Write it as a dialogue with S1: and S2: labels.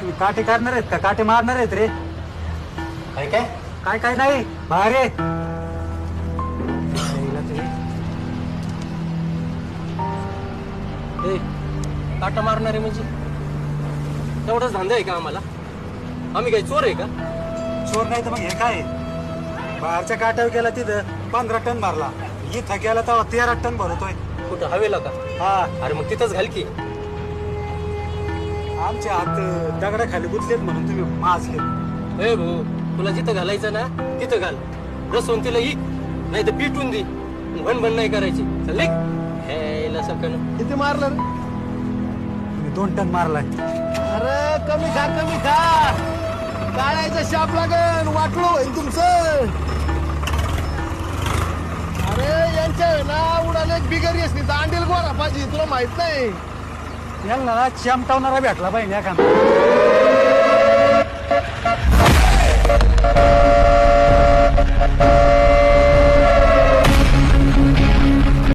S1: तुम्ही काटे करणार आहेत का काटे मारणार आहेत रे?
S2: काय काय
S1: काय काय नाही बाहेर ये.
S2: ए, काटा मारणारे म्हणजे तेवढाच धंदा आहे का आम्हाला? आम्ही काही चोर आहे का?
S1: चोर नाही तर मग हे काय? बाहेरच्या काट्यावर गेला तिथं 15 टन मारला, इथं गेला तेव्हा 13 टन भरतोय.
S2: कुठं हवेला का?
S1: हा,
S2: अरे मग तिथंच घाल की.
S1: आमच्या हात दगडाखाली गुंतलेत म्हणून तुम्ही माज केलं.
S2: ए भाऊ, तुला जिथं घालायचं ना तिथं घाल. रसवून तिला इक नाही तर पिटून दे. भणभण नाही करायची. चल हेला सकन.
S3: किती मारलं रे?
S1: तुम्ही 2 टन मारलाय.
S3: अरे कमी खा काळायचं शाप लागन वाटलो होईल तुमचं. अरे यांच्या ना उडाले एक बिगरी असली दांडील गोरा पाहिजे तुला माहित नाही.
S1: यांना ना चमटावणारा भेटला पाहिजे एखादा.